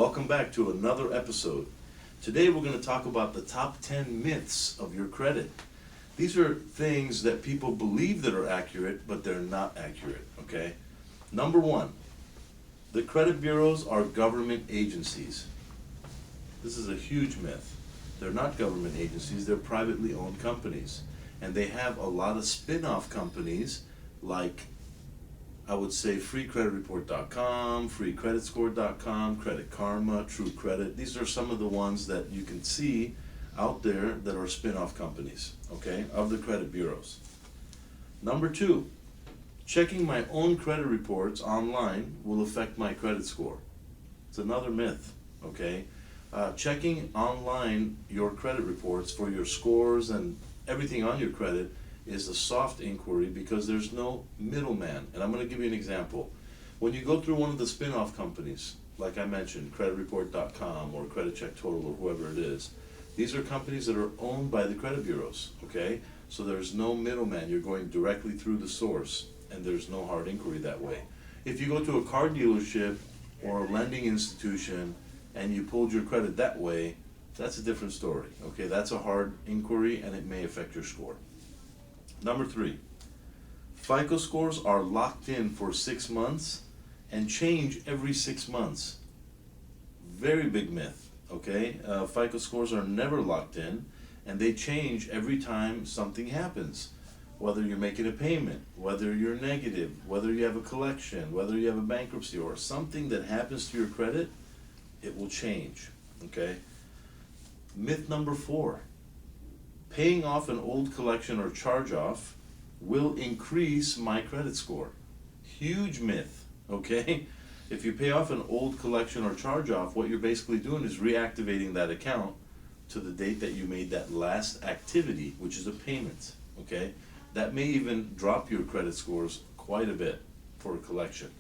Welcome back to another episode. Today we're going to talk about the top 10 myths of your credit. These are things that people believe that are accurate, but they're not accurate, okay? Number one, the credit bureaus are government agencies. This is a huge myth. They're not government agencies, they're privately owned companies. And they have a lot of spin-off companies like, I would say, freecreditreport.com, freecreditscore.com, Credit Karma, True Credit. These are some of the ones that you can see out there that are spin-off companies, okay, of the credit bureaus. Number two, checking my own credit reports online will affect my credit score. It's another myth, okay? Checking online your credit reports for your scores and everything on your credit is a soft inquiry because there's no middleman. And I'm going to give you an example. When you go through one of the spin-off companies, like I mentioned, creditreport.com or Credit Check Total or whoever it is, these are companies that are owned by the credit bureaus, okay? So there's no middleman. You're going directly through the source, and there's no hard inquiry that way. If you go to a car dealership or a lending institution and you pulled your credit that way, that's a different story, okay? That's a hard inquiry and it may affect your score. Number three, FICO scores are locked in for 6 months and change every 6 months. Very big myth, okay? FICO scores are never locked in and they change every time something happens. Whether you're making a payment, whether you're negative, whether you have a collection, whether you have a bankruptcy or something that happens to your credit, it will change, okay? Myth number four, paying off an old collection or charge-off will increase my credit score. Huge myth, okay? If you pay off an old collection or charge-off, what you're basically doing is reactivating that account to the date that you made that last activity, which is a payment, okay? That may even drop your credit scores quite a bit for a collection.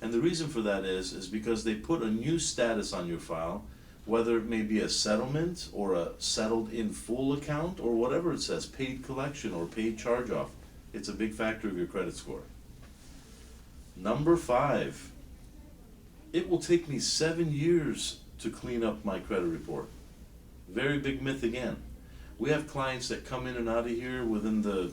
And the reason for that is because they put a new status on your file, whether it may be a settlement or a settled in full account or whatever it says, paid collection or paid charge off. It's a big factor of your credit score. Number five, it will take me 7 years to clean up my credit report. Very big myth again. We have clients that come in and out of here within the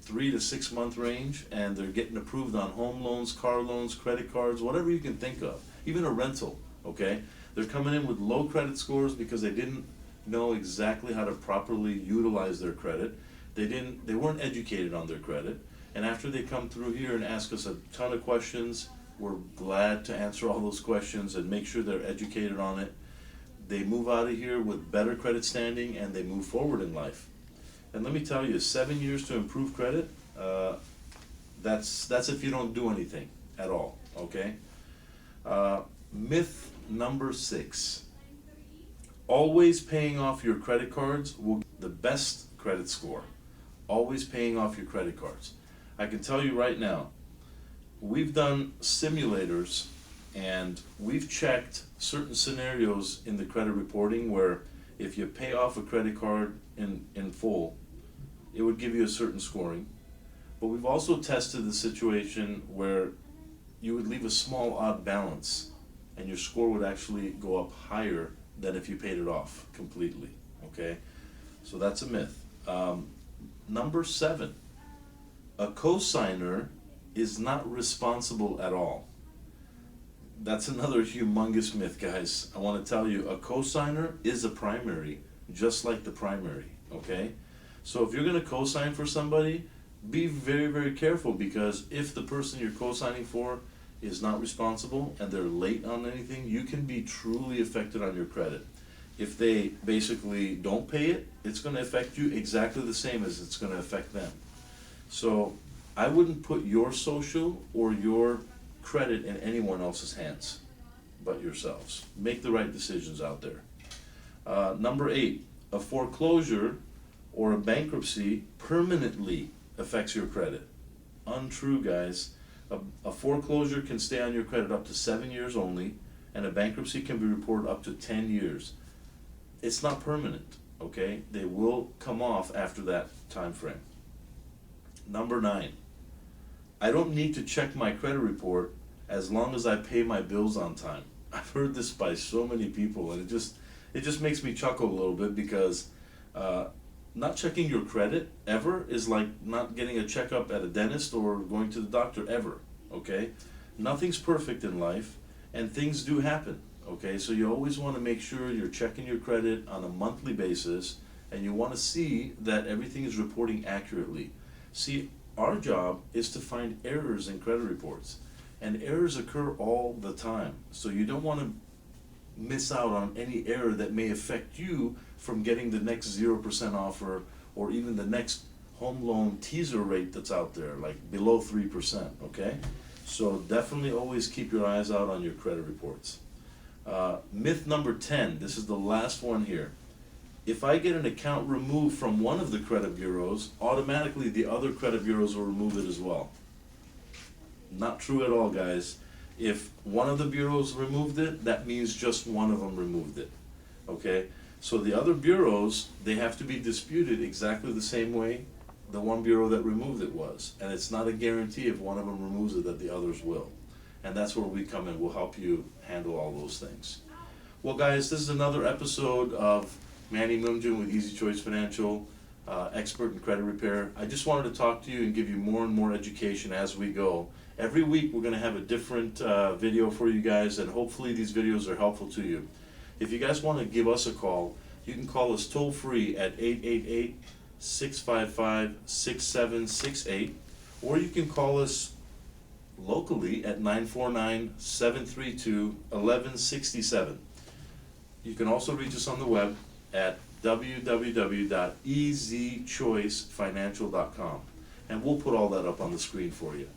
3 to 6 month range and they're getting approved on home loans, car loans, credit cards, whatever you can think of, even a rental, okay? They're coming in with low credit scores because they didn't know exactly how to properly utilize their credit. They weren't educated on their credit. And after they come through here and ask us a ton of questions, we're glad to answer all those questions and make sure they're educated on it. They move out of here with better credit standing and they move forward in life. And let me tell you, 7 years to improve credit, that's if you don't do anything at all, okay? Myth number 6, always paying off your credit cards will get the best credit score. Always paying off your credit cards. I can tell you right now, we've done simulators and we've checked certain scenarios in the credit reporting where if you pay off a credit card in full, it would give you a certain scoring. But we've also tested the situation where you would leave a small odd balance and your score would actually go up higher than if you paid it off completely, okay? So that's a myth. Number 7, a cosigner is not responsible at all. That's another humongous myth, guys. I want to tell you, a cosigner is a primary, just like the primary, okay? So if you're going to cosign for somebody, be very, very careful because if the person you're cosigning for is not responsible and they're late on anything, you can be truly affected on your credit. If they basically don't pay it, it's going to affect you exactly the same as it's going to affect them. So I wouldn't put your social or your credit in anyone else's hands but yourselves. Make the right decisions out there. Number 8, a foreclosure or a bankruptcy permanently affects your credit. Untrue, guys. A foreclosure can stay on your credit up to 7 years only, and a bankruptcy can be reported up to 10 years. It's not permanent, okay? They will come off after that time frame. Number 9, I don't need to check my credit report as long as I pay my bills on time. I've heard this by so many people, and it just makes me chuckle a little bit because not checking your credit ever is like not getting a checkup at a dentist or going to the doctor ever. Okay, nothing's perfect in life, and things do happen. Okay, so you always want to make sure you're checking your credit on a monthly basis, and you want to see that everything is reporting accurately. See, our job is to find errors in credit reports, and errors occur all the time. So you don't want to miss out on any error that may affect you from getting the next 0% offer or even the next home loan teaser rate that's out there, like below 3%, okay? So definitely always keep your eyes out on your credit reports. Myth number 10, this is the last one here. If I get an account removed from one of the credit bureaus, automatically the other credit bureaus will remove it as well. Not true at all, guys. If one of the bureaus removed it, that means just one of them removed it. Okay? So the other bureaus, they have to be disputed exactly the same way the one bureau that removed it was. And it's not a guarantee if one of them removes it that the others will. And that's where we come in. We'll help you handle all those things. Well, guys, this is another episode of Manny Moumdjian with EZ Choice Financial, expert in credit repair. I just wanted to talk to you and give you more and more education as we go. Every week we're going to have a different video for you guys, and hopefully these videos are helpful to you. If you guys want to give us a call, you can call us toll free at 888-655-6768, or you can call us locally at 949-732-1167. You can also reach us on the web at www.ezchoicefinancial.com, and we'll put all that up on the screen for you.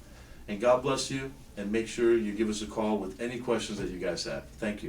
And God bless you, and make sure you give us a call with any questions that you guys have. Thank you.